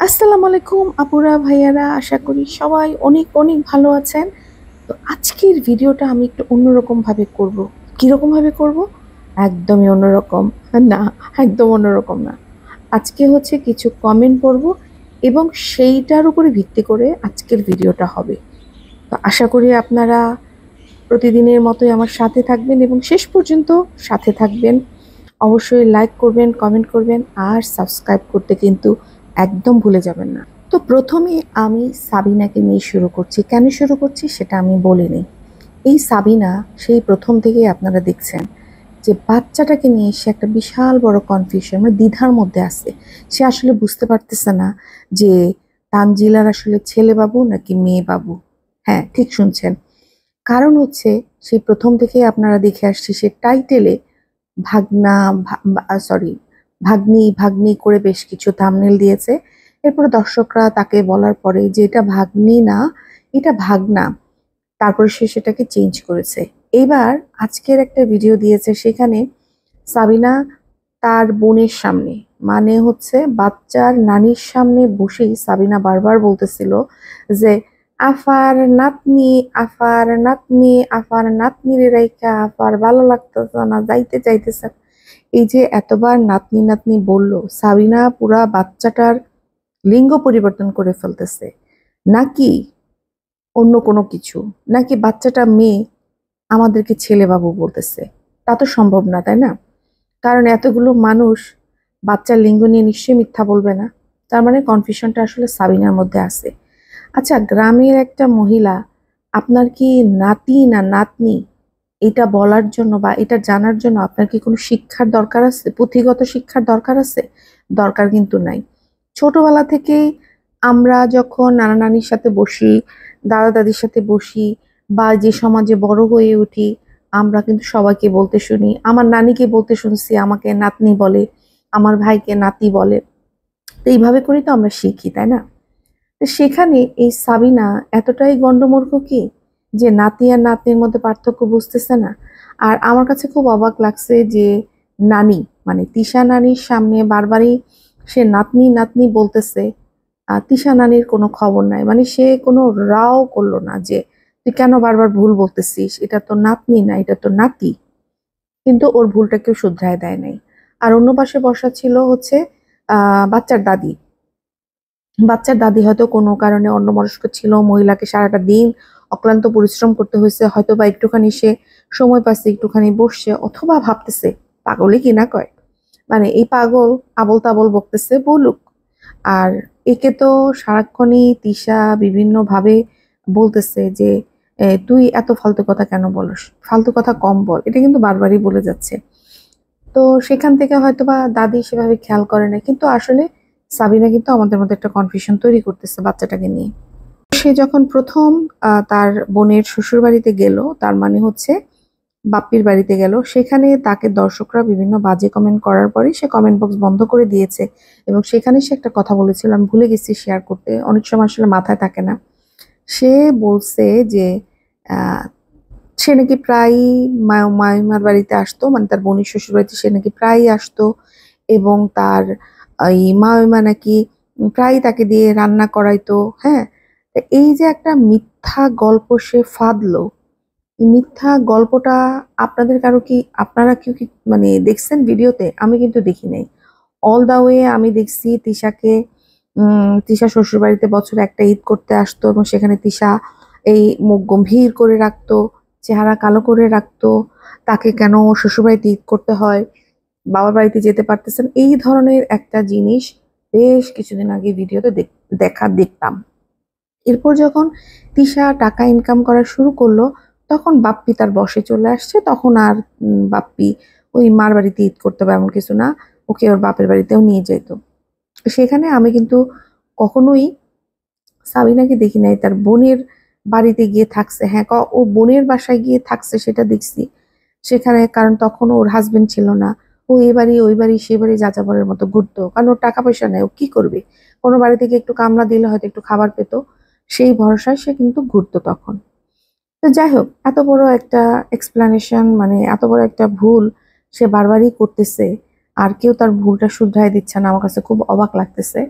আসসালামু আলাইকুম আপুরা ভাইয়ারা, আশা করি সবাই অনেক অনেক ভালো আছেন। তো আজকের ভিডিওটা আমি একটু অন্যরকম ভাবে করব। কিরকম ভাবে করব? একদমই অন্যরকম। না, একদম অন্যরকম না। আজকে হচ্ছে কিছু কমেন্ট পড়ব এবং সেইটার উপরে ভিত্তি করে আজকের ভিডিওটা হবে। তো আশা করি আপনারা প্রতিদিনের মতোই আমার সাথে থাকবেন এবং শেষ পর্যন্ত সাথে থাকবেন। অবশ্যই লাইক করবেন, কমেন্ট করবেন আর সাবস্ক্রাইব করতে কিন্তু একদম ভুলে যাবেন না। তো প্রথমে আমি সাবিনাকে নিয়ে শুরু করছি। কেন শুরু করছি সেটা আমি বলিনি। এই সাবিনা সেই প্রথম থেকেই আপনারা দেখছেন যে বাচ্চাটাকে নিয়ে সে একটা বিশাল বড় কনফিউশন, মানে দ্বিধার মধ্যে আছে। সে আসলে বুঝতে পারতেছে না যে তানজিলার আসলে ছেলে বাবু নাকি মেয়ে বাবু। হ্যাঁ, ঠিক শুনছেন। কারণ হচ্ছে সেই প্রথম থেকেই আপনারা দেখে আসছি সে টাইটেলে ভাগনা সরি ভাগ্নি ভাগ্নি করে বেশ কিছু থাম্বনেল দিয়েছে। এরপরে দর্শকরা তাকে বলার পরে যে এটা ভাগ্নি না, এটা ভাগনা, তারপরে সে সেটাকে চেঞ্জ করেছে। এবার আজকের একটা ভিডিও দিয়েছে, সেখানে সাবিনা তার বোনের সামনে, মানে হচ্ছে বাচ্চার নানির সামনে বসেই সাবিনা বারবার বলতেছিল যে আফার নাতনি, আফার নাতনি, আফার নাতনি রে রাইখা আফার ভালো লাগতেছে না, যাইতে চাইতেছে। এই যে এতবার নাতনি নাতনি বলল, সাবিনা পুরা বাচ্চাটার লিঙ্গ পরিবর্তন করে ফেলতেছে নাকি অন্য কোনো কিছু, নাকি বাচ্চাটা মেয়ে আমাদেরকে ছেলে বাবু বলতেছে? তা তো সম্ভব না, তাই না? কারণ এতগুলো মানুষ বাচ্চার লিঙ্গ নিয়ে নিশ্চয়ই মিথ্যা বলবে না। তার মানে কনফিউশনটা আসলে সাবিনার মধ্যে আছে। আচ্ছা, গ্রামের একটা মহিলা আপনার কি নাতি না নাতনি এটা বলার জন্য বা এটা জানার জন্য আপনার কি কোনো শিক্ষার দরকার আছে? পুঁথিগত শিক্ষার দরকার আছে? দরকার কিন্তু নাই। ছোটবেলা থেকেই আমরা যখন নানা নানির সাথে বসি, দাদা দাদির সাথে বসি, বা যে সমাজে বড় হয়ে উঠি, আমরা কিন্তু সবাইকে বলতে শুনি। আমার নানিকে বলতে শুনছি আমাকে নাতনি বলে, আমার ভাইকে নাতি বলে। তো এইভাবে করেই তো আমরা শিখি, তাই না? তো সেখানে এই সাবিনা এতটাই গন্ডমূর্খ কি যে নাতি আর নাতনির মধ্যে পার্থক্য বুঝতেছে না। আর আমার কাছে খুব অবাক লাগছে যে নানি, মানে তিশা নানির সামনে বারবারই সে নাতনি নাতনি বলতেছে। তিশা নানির কোনো খবর নাই, মানে সে কোনো রাও করলো না যে তুই কেন বারবার ভুল বলতেছিস, এটা তো নাতনি না, এটা তো নাতি। কিন্তু ওর ভুলটা কেউ শুধরায় দেয় নাই। আর অন্য পাশে বসা ছিল হচ্ছে বাচ্চার দাদি। বাচ্চার দাদি হয়তো কোনো কারণে অন্যমনস্ক ছিল, মহিলাকে সারাটা দিন অক্লান্ত পরিশ্রম করতে হয়েছে, হয়তো বা একটুখানি সে সময় পাচ্ছে, একটুখানি বসছে, অথবা ভাবতেছে পাগলে কি না কয়, মানে এই পাগল আবল তাবল বকতেছে, বলুক। আর একে তো সারাক্ষণই তিশা বিভিন্ন ভাবে বলতেছে যে তুই এত ফালতু কথা কেন বলস, ফালতু কথা কম বল, এটা কিন্তু বারবারই বলে যাচ্ছে। তো সেখান থেকে হয়তোবা দাদি সেভাবে খেয়াল করে না, কিন্তু আসলে সাবিনা কিন্তু আমাদের মধ্যে একটা কনফিউশন তৈরি করতেছে বাচ্চাটাকে নিয়ে। সে যখন প্রথম তার বোনের শ্বশুর বাড়িতে গেল, তার মানে হচ্ছে বাপ্পির বাড়িতে গেল, সেখানে তাকে দর্শকরা বিভিন্ন বাজে কমেন্ট করার পরে সে কমেন্ট বক্স বন্ধ করে দিয়েছে। এবং সেখানে সে একটা কথা বলেছিল, আমি ভুলে গেছি শেয়ার করতে, অনেক সময় আসলে মাথায় থাকে না। সে বলছে যে আহ, সে নাকি প্রায়ই মামিমার বাড়িতে আসতো, মানে তার বোনের শ্বশুর বাড়িতে সে নাকি প্রায়ই আসতো। এবং তার এই মামিমা নাকি প্রায়ই তাকে দিয়ে রান্না করাইতো। হ্যাঁ, তা এই যে একটা মিথ্যা গল্প সে ফাঁদলো, এই মিথ্যা গল্পটা আপনাদের কারো কি, আপনারা কেউ কি মানে দেখছেন ভিডিওতে? আমি কিন্তু দেখি নাই। অল দা ওয়ে আমি দেখছি তিশাকে, তিশা শ্বশুর বাড়িতে বছরে একটা ঈদ করতে আসতো এবং সেখানে তিশা এই মুখ গম্ভীর করে রাখতো, চেহারা কালো করে রাখতো। তাকে কেন শ্বশুর বাড়িতে ঈদ করতে হয়, বাবার বাড়িতে যেতে পারতেছেন, এই ধরনের একটা জিনিস বেশ কিছুদিন আগে ভিডিওতে দেখতাম। এরপর যখন তিশা টাকা ইনকাম করা শুরু করলো, তখন বাপ্পি তার বসে চলে আসছে, তখন আর বাপ্পি ওই মার বাড়িতে ঈদ করতে হবে এমন কিছু না, ওকে ওর বাপের বাড়িতেও নিয়ে যেত। সেখানে আমি কিন্তু কখনোই সাবিনাকে দেখি নাই তার বোনের বাড়িতে গিয়ে থাকছে। হ্যাঁ, ও বোনের বাসায় গিয়ে থাকছে সেটা দেখছি সেখানে, কারণ তখন ওর হাজবেন্ড ছিল না। ও এ বাড়ি ওই বাড়ি সে বাড়ি যাযাবরের মতো ঘুরতো, কারণ ওর টাকা পয়সা নেই, ও কি করবে? কোনো বাড়ি থেকে একটু কামলা দিলে হয়তো একটু খাবার পেতো, সেই ভরসায় সে কিন্তু ঘুরতো তখন। তো যাই হোক, এত বড় একটা এক্সপ্লানেশন, মানে এত বড় একটা ভুল সে বারবারই করতেছে, আর কেউ তার ভুলটা শুধরাই দিচ্ছে না, আমার কাছে খুব অবাক লাগতেছে।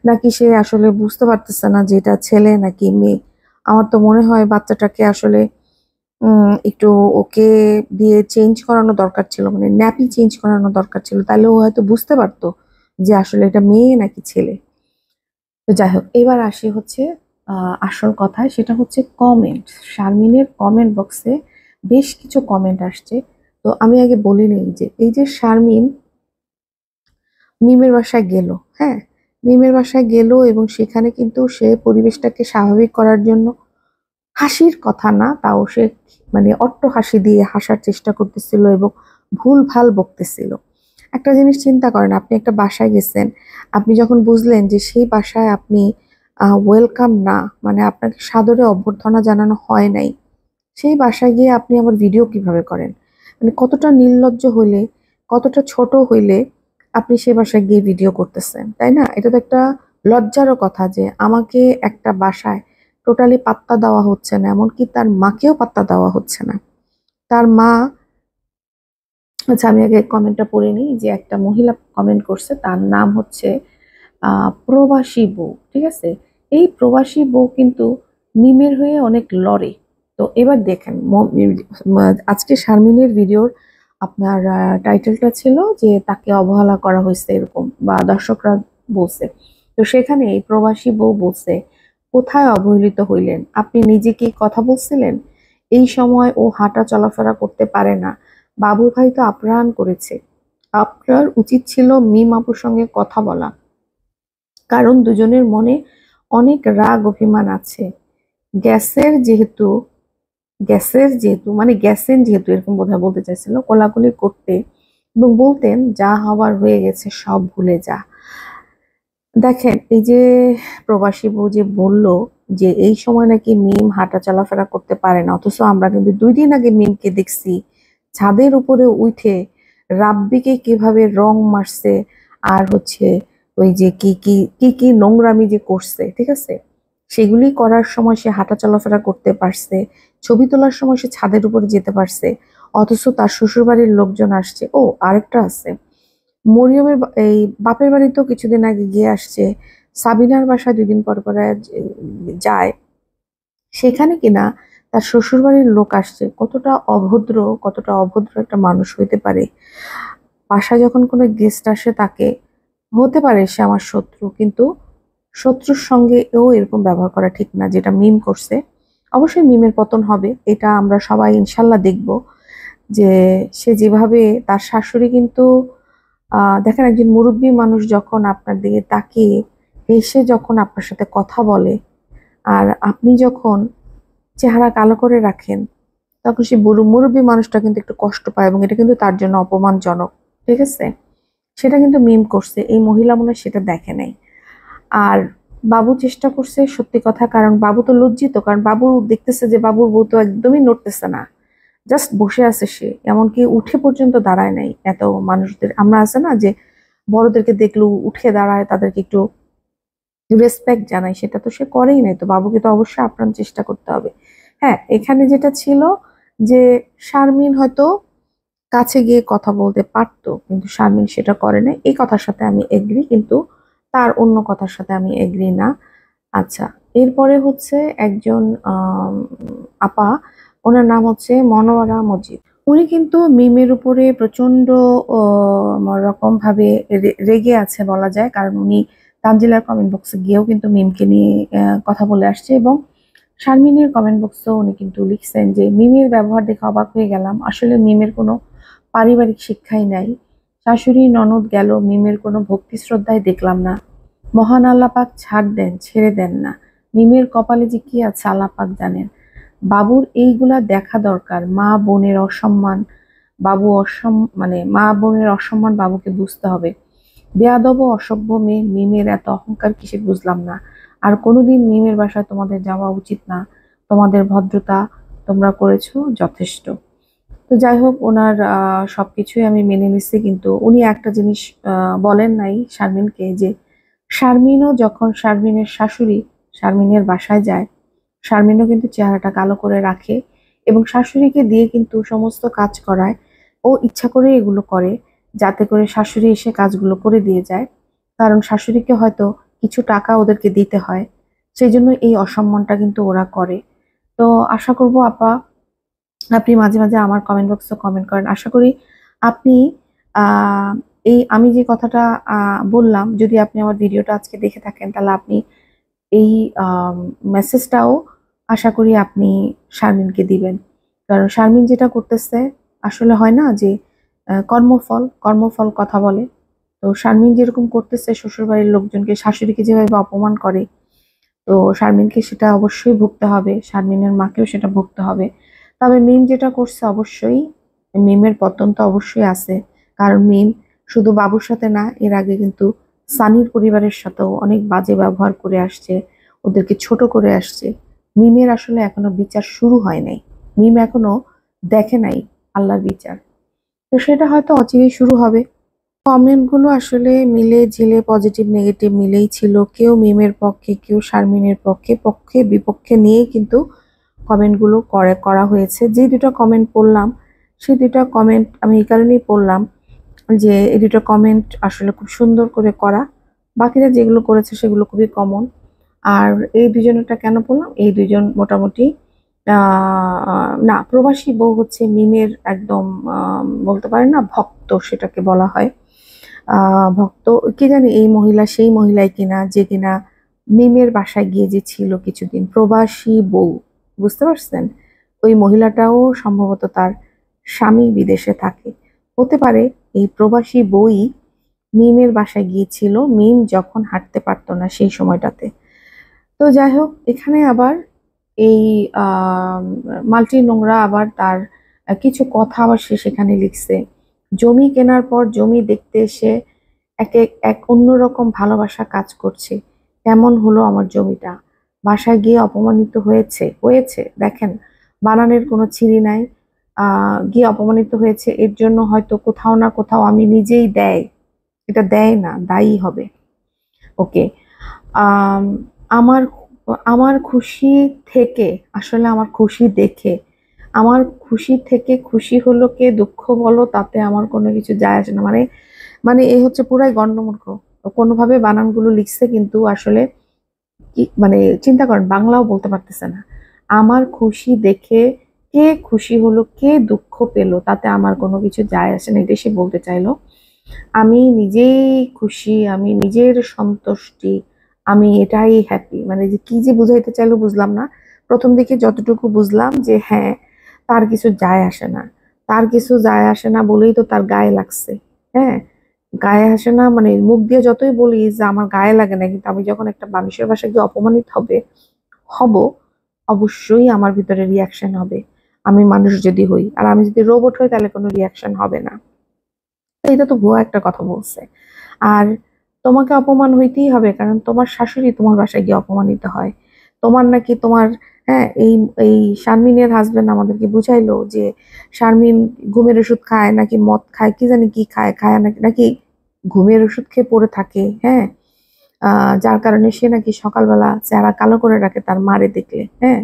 নাকি সে আসলে বুঝতে পারতেছে না যে এটা ছেলে নাকি মেয়ে। আমার তো মনে হয় বাচ্চাটাকে আসলে একটু ওকে দিয়ে চেঞ্জ করানো দরকার ছিল, মানে ন্যাপি চেঞ্জ করানো দরকার ছিল, তাহলে ও হয়তো বুঝতে পারতো যে আসলে এটা মেয়ে নাকি ছেলে। তো যাই হোক, এবার আসি হচ্ছে আসল কথায়, সেটা হচ্ছে কমেন্ট। শারমিনের কমেন্ট বক্সে বেশ কিছু কমেন্ট আসছে। তো আমি আগে বলে নিই যে এই যে শারমিন মিমের বাসায় গেল, হ্যাঁ, মিমের বাসায় গেল এবং সেখানে কিন্তু সে পরিবেশটাকে স্বাভাবিক করার জন্য হাসির কথা না, তাও সে মানে অট্ট হাসি দিয়ে হাসার চেষ্টা করতেছিল এবং ভুল ভাল বকতেছিল। একটা জিনিস চিন্তা করেন, আপনি একটা বাসায় গেছেন, আপনি যখন বুঝলেন যে সেই বাসায় আপনি ওয়েলকাম না, মানে আপনাকে সাদরে অভ্যর্থনা জানানো হয় নাই, সেই বাসায় গিয়ে আপনি আবার ভিডিও কিভাবে করেন? মানে কতটা নির্লজ্জ হইলে, কতটা ছোট হইলে আপনি সে বাসায় গিয়ে ভিডিও করতেছেন, তাই না? এটা তো একটা লজ্জারও কথা যে আমাকে একটা বাসায় টোটালি পাত্তা দেওয়া হচ্ছে না, এমনকি তার মাকেও পাত্তা দেওয়া হচ্ছে না। তার মা, আচ্ছা আমি আগে কমেন্টটা পড়ে নিই। যে একটা মহিলা কমেন্ট করছে, তার নাম হচ্ছে প্রবাসী বউ, ঠিক আছে? এই প্রবাসী বউ কিন্তু মিমের হয়ে অনেক লড়ে। তো এবার দেখেন, আজকে শারমিনের ভিডিওর আপনার টাইটেলটা ছিল যে তাকে অবহেলা করা হয়েছে এরকম, বা দর্শকরা বলছে। তো সেখানে এই প্রবাসী বউ বলছে, কোথায় অবহেলিত হইলেন? আপনি নিজে কি কথা বলছিলেন? এই সময় ও হাঁটা চলাফেরা করতে পারে না, বাবু ভাই তো আপ্যায়ন করেছে, আপনার উচিত ছিল মিম আপুর সঙ্গে কথা বলা, কারণ দুজনের মনে অনেক রাগ অভিমান আছে। গ্যাসের যেহেতু মানে গ্যাসেন যেহেতু, এরকম বোধহয় বলতে চাইছিল, কোলাকুলি করতে এবং বলতেন যা হওয়ার হয়ে গেছে সব ভুলে যা। দেখেন, এই যে প্রবাসী বউ যে বলল যে এই সময় নাকি মিম হাঁটা চলাফেরা করতে পারে না, অথচ আমরা কিন্তু 2 দিন আগে মিমকে দেখছি ছাদের উপরে উঠে রাব্বিকে কিভাবে রং মারছে, আর হচ্ছে ওই যে কি কি কি কি নোংরামি যে করছে, ঠিক আছে? সেগুলি করার সময় সে হাঁটা চলাফেরা করতে পারছে, ছবি তোলার সময় সে ছাদের উপরে যেতে পারছে, অথচ তার শ্বশুরবাড়ির লোকজন আসছে। ও আরেকটা আছে, মরিয়মের এই বাপের বাড়িতেও কিছুদিন আগে গিয়ে আসছে, সাবিনার বাসায় 2 দিন পর পর যায়, সেখানে কিনা তার শ্বশুরবাড়ির লোক আসছে। কতটা অভদ্র, কতটা অভদ্র একটা মানুষ হইতে পারে! বাসায় যখন কোনো গেস্ট আসে, তাকে, হতে পারে সে আমার শত্রু, কিন্তু শত্রুর সঙ্গে এও এরকম ব্যবহার করা ঠিক না, যেটা মিম করছে। অবশ্যই মিমের পতন হবে, এটা আমরা সবাই ইনশাল্লাহ দেখব। যে সে যেভাবে, তার শাশুড়ি কিন্তু দেখেন, একজন মুরব্বী মানুষ যখন আপনার দিকে তাকিয়ে হেসে যখন আপনার সাথে কথা বলে, আর আপনি যখন চেহারা কালো করে রাখেন, তখন সেই বুড়ো মুরব্বী মানুষটা কিন্তু একটু কষ্ট পায় এবং এটা কিন্তু তার জন্য অপমানজনক, ঠিক আছে? সেটা কিন্তু মিম করছে, এই মহিলা মনে হয় সেটা দেখে নাই। আর বাবু চেষ্টা করছে, সত্যি কথা, কারণ বাবু তো লজ্জিত, কারণ বাবু দেখতেছে যে বাবুর বউ তো একদমই নড়তেছে না, জাস্ট বসে আছে সে, এমনকি উঠে পর্যন্ত দাঁড়ায় নাই। এত মানুষদের আমরা আছে না যে বড়দেরকে দেখলেও উঠে দাঁড়ায়, তাদেরকে একটু রেসপেক্ট জানাই, সেটা তো সে করেই নাই। তো বাবুকে তো অবশ্যই আপ্রাণ চেষ্টা করতে হবে। হ্যাঁ, এখানে যেটা ছিল যে শারমিন হয়তো কাছে গিয়ে কথা বলতে পারতো, কিন্তু শারমিন সেটা করে না, এই কথার সাথে আমি এগ্রি, কিন্তু তার অন্য কথার সাথে আমি এগ্রি না। আচ্ছা, এরপরে হচ্ছে একজন আপা, ওনার নাম হচ্ছে মনোয়ারা মজিদ। উনি কিন্তু মিমের উপরে প্রচন্ড রকম ভাবে রেগে আছে বলা যায়, কারণ উনি তানজিলার কমেন্ট বক্সে গিয়েও কিন্তু মিমকে নিয়ে কথা বলে আসছে, এবং শারমিনের কমেন্ট বক্সেও উনি কিন্তু লিখছেন যে মিমের ব্যবহার দেখে অবাক হয়ে গেলাম, আসলে মিমের কোনো পারিবারিক শিক্ষাই নাই, শাশুড়ি ননদ গেল, মিমের কোনো ভক্তি শ্রদ্ধাই দেখলাম না, মহান আল্লাহ পাক ছাড় দেন, ছেড়ে দেন না, মিমের কপালে যে কি আছে আল্লাহ পাক জানেন। বাবুর এইগুলা দেখা দরকার, মা বোনের অসম্মান, মানে মা বোনের অসম্মান বাবুকে বুঝতে হবে। বেয়াদব ও অসভ্য মেয়ে, মিমের এত অহংকার কিসে বুঝলাম না। আর কোনোদিন মিমের বাসায় তোমাদের যাওয়া উচিত না, তোমাদের ভদ্রতা তোমরা করেছো যথেষ্ট। তো যাই হোক, ওনার সবকিছুই আমি মেনে নিচ্ছি, কিন্তু উনি একটা জিনিস বলেন নাই শারমিনকে, যে শারমিনও যখন শারমিনের শাশুড়ি শারমিনের বাসায় যায়, শারমিনও কিন্তু চেহারাটা কালো করে রাখে এবং শাশুড়িকে দিয়ে কিন্তু সমস্ত কাজ করায়। ও ইচ্ছা করে এগুলো করে যাতে করে শাশুড়ি এসে কাজগুলো করে দিয়ে যায়, কারণ শাশুড়িকে হয়তো কিছু টাকা ওদেরকে দিতে হয়, সেই জন্য এই অসম্মানটা কিন্তু ওরা করে। তো আশা করব আপা, আপনি মাঝে মাঝে আমার কমেন্ট বক্সে কমেন্ট করেন। আশা করি আপনি আহ এই আমি যে কথাটা বললাম, যদি আপনি আমার ভিডিওটা আজকে দেখে থাকেন, তাহলে আপনি এই মেসেজটাও আশা করি আপনি শারমিনকে দিবেন। কারণ শারমিন যেটা করতেছে, আসলে হয় না যে কর্মফল কর্মফল কথা বলে। তো শারমিন যেরকম করতেছে, শ্বশুরবাড়ির লোকজনকে, শাশুড়িকে যেভাবে অপমান করে, তো শারমিনকে সেটা অবশ্যই ভুগতে হবে, শারমিনের মাকেও সেটা ভুগতে হবে। তবে মিম যেটা করছে, অবশ্যই মিমের পতন তো অবশ্যই আছে। কারণ মিম শুধু বাবুর সাথে না, এর আগে কিন্তু সানির পরিবারের সাথেও অনেক বাজে ব্যবহার করে আসছে, ওদেরকে ছোট করে আসছে। মিমের আসলে এখনো বিচার শুরু হয় নাই, মিম এখনো দেখে নাই আল্লাহর বিচার। তো সেটা হয়তো অচিরেই শুরু হবে। কমেন্টগুলো আসলে মিলে ঝিলে পজিটিভ নেগেটিভ মিলেই ছিল। কেউ মিমের পক্ষে, কেউ শারমিনের পক্ষে, পক্ষে বিপক্ষে নিয়ে কিন্তু কমেন্টগুলো করা হয়েছে। যে দুটো কমেন্ট পড়লাম, সেই দুটো কমেন্ট আমি এই কারণেই পড়লাম যে এই দুটো কমেন্ট আসলে খুব সুন্দর করে করা। বাকিরা যেগুলো করেছে সেগুলো খুবই কমন। আর এই দুজনেরটা কেন পড়লাম, এই দুজন মোটামুটি না, প্রবাসী বউ হচ্ছে মিমের একদম বলতে পারে না ভক্ত, সেটাকে বলা হয় ভক্ত। কি জানি এই মহিলা সেই মহিলাই কিনা, যে কিনা মিমের বাসায় গিয়ে যে ছিল কিছুদিন, প্রবাসী বউ, বুঝতে পারছেন? ওই মহিলাটাও সম্ভবত তার স্বামী বিদেশে থাকে, হতে পারে এই প্রবাসী বউই মিমের বাসায় গিয়েছিল মিম যখন হাঁটতে পারতো না সেই সময়টাতে। তো যাই হোক, এখানে আবার এই মাল্টি নোংরা আবার তার কিছু কথা আবার সে সেখানে লিখছে। জমি কেনার পর জমি দেখতে এসে এক অন্যরকম ভালোবাসা কাজ করছে। কেমন হলো আমার জমিটা, বাসায় গিয়ে অপমানিত হয়েছে হয়েছে দেখেন, বানানের কোনো ছিরি নাই। গিয়ে অপমানিত হয়েছে, এর জন্য হয়তো কোথাও না কোথাও আমি নিজেই এটা দেয় না, দায়ী হবে। ওকে। আম, আমার আমার খুশি থেকে, আসলে আমার খুশি দেখে, আমার খুশি থেকে খুশি হলো কে দুঃখ বলো, তাতে আমার কোনো কিছু যায় আসে না। মানে মানে এ হচ্ছে পুরাই গন্ডমূর্খ। কোনোভাবে বানানগুলো লিখছে, কিন্তু আসলে কি মানে চিন্তা করেন, বাংলাও বলতে পারতেছে না। আমার খুশি দেখে কে খুশি হলো, কে দুঃখ পেলো, তাতে আমার কোনো কিছু যায় আসে না, এটাই সে বলতে চাইলো। আমি নিজেই খুশি, আমি নিজের সন্তুষ্টি, আমি এটাই হ্যাপি। মানে যে কি যে বুঝাইতে চাইলো বুঝলাম না। প্রথম দিকে যতটুকু বুঝলাম যে হ্যাঁ, তার কিছু যায় আসে না, তার কিছু যায় আসে না বলেই তো তার গায়ে লাগছে। হ্যাঁ, গায়ে আসে না মানে মুখ দিয়ে যতই বলি যে আমার গায়ে লাগে না, কিন্তু আমি যখন একটা মানুষের বাসায় গিয়ে অপমানিত হব, অবশ্যই আমার ভিতরে রিয়াকশন হবে। আমি মানুষ যদি হই, আর আমি যদি রোবট হই, তাহলে কোনো রিয়াকশন হবে না। তো এটা তো ভুয়া একটা কথা বলছে। আর তোমাকে অপমান হইতেই হবে, কারণ তোমার শাশুড়ি তোমার বাসায় গিয়ে অপমানিত হয়। তোমার নাকি তোমার, হ্যাঁ, এই এই শারমিনের হাজবেন্ড আমাদেরকে বুঝাইলো যে শারমিন ঘুমের ওষুধ খায় নাকি মদ খায়, কি জানি কি খায়, খায় নাকি নাকি ঘুমের ওষুধ খেয়ে পড়ে থাকে। হ্যাঁ, যার কারণে সে নাকি সকালবেলা চেহারা কালো করে রাখে তার মারে দেখলে। হ্যাঁ,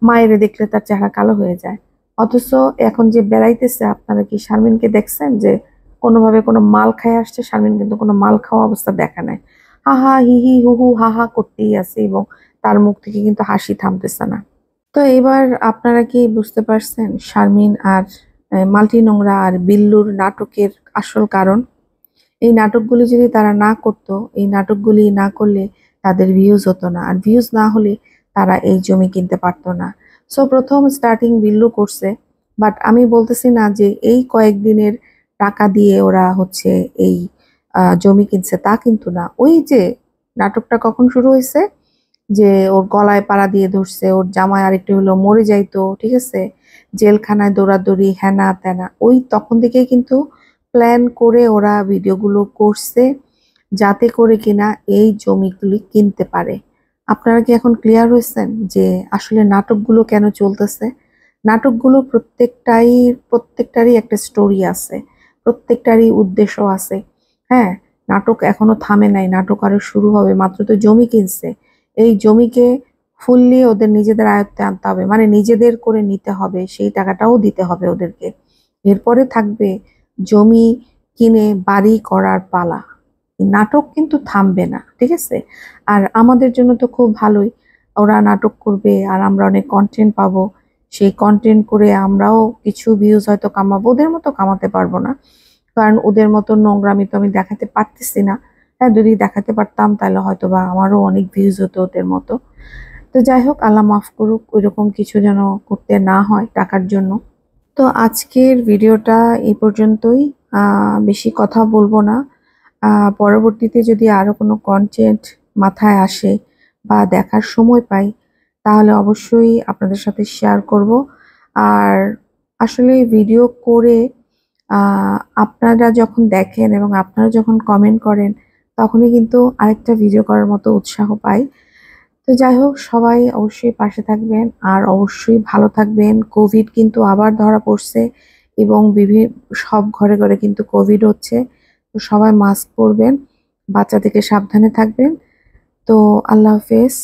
মায়েরে দেখলে তার চেহারা কালো হয়ে যায়। অথচ এখন যে বেড়াইতেছে, আপনারা কি শারমিনকে দেখছেন যে কোনোভাবে কোনো মাল খায় আসছে? শারমিন কিন্তু কোনো মাল খাওয়া অবস্থা দেখা নাই, হা হা হি হি হু হু হা হা করতেই আছে, এবং তার মুখ থেকে কিন্তু হাসি থামতেছে না। তো এবার আপনারা কি বুঝতে পারছেন শারমিন আর মাল্টি নোংরা আর বিল্লুর নাটকের আসল কারণ? এই নাটকগুলি যদি তারা না করতো, এই নাটকগুলি না করলে তাদের ভিউজ হতো না, আর ভিউজ না হলে তারা এই জমি কিনতে পারতো না। সো প্রথম স্টার্টিং বিল্লু করছে, বাট আমি বলতেছি না যে এই কয়েকদিনের টাকা দিয়ে ওরা হচ্ছে এই জমি কিনছে, তা কিন্তু না। ওই যে নাটকটা কখন শুরু হয়েছে, যে ওর গলায় পাড়া দিয়ে ধরছে, ওর জামাই আরেকটু হলো মরে যাইতো, ঠিক আছে, জেলখানায় দৌড়াদৌড়ি হ্যানা ত্যানা, ওই তখন থেকেই কিন্তু প্ল্যান করে ওরা ভিডিওগুলো করছে, যাতে করে কিনা এই জমিগুলি কিনতে পারে। আপনারা কি এখন ক্লিয়ার হয়েছেন যে আসলে নাটকগুলো কেন চলতেছে? নাটকগুলো প্রত্যেকটারই একটা স্টোরি আছে, প্রত্যেকটারই উদ্দেশ্য আছে। হ্যাঁ, নাটক এখনো থামে নাই, নাটক আরো শুরু হবে। মাত্র তো জমি কিনছে, এই জমিকে ফুললি ওদের নিজেদের আয়ত্তে আনতে হবে, মানে নিজেদের করে নিতে হবে, সেই টাকাটাও দিতে হবে ওদেরকে। এরপরে থাকবে জমি কিনে বাড়ি করার পালা। নাটক কিন্তু থামবে না, ঠিক আছে? আর আমাদের জন্য তো খুব ভালোই, ওরা নাটক করবে আর আমরা অনেক কন্টেন্ট পাবো। সেই কন্টেন্ট করে আমরাও কিছু ভিউজ হয়তো কামাবো, ওদের মতো কামাতে পারবো না, কারণ ওদের মতো নোংরামি তো আমি দেখাতে পারতেছি না। হ্যাঁ, যদি দেখাতে পারতাম তাহলে হয়তো বা আমারও অনেক ভিউজ হতো ওদের মতো। তো যাই হোক, আল্লাহ মাফ করুক, ওইরকম কিছু যেন করতে না হয় টাকার জন্য। তো আজকের ভিডিওটা এই পর্যন্তই। বেশি কথা বলবো না। পরবর্তীতে যদি আরো কোনো কন্টেন্ট মাথায় আসে বা দেখার সময় পাই, তাহলে অবশ্যই আপনাদের সাথে শেয়ার করব। আর আসলে ভিডিও করে আপনারা যখন দেখেন এবং আপনারা যখন কমেন্ট করেন, তখনই কিন্তু আরেকটা ভিডিও করার মতো উৎসাহ পাই। তো যাই হোক, সবাই অবশ্যই পাশে থাকবেন আর অবশ্যই ভালো থাকবেন। কোভিড কিন্তু আবার ধরা পড়ছে এবং সব ঘরে ঘরে কিন্তু কোভিড হচ্ছে। তো সবাই মাস্ক পরবেন, বাচ্চা থেকে সাবধানে থাকবেন। তো আল্লাহ হাফেজ।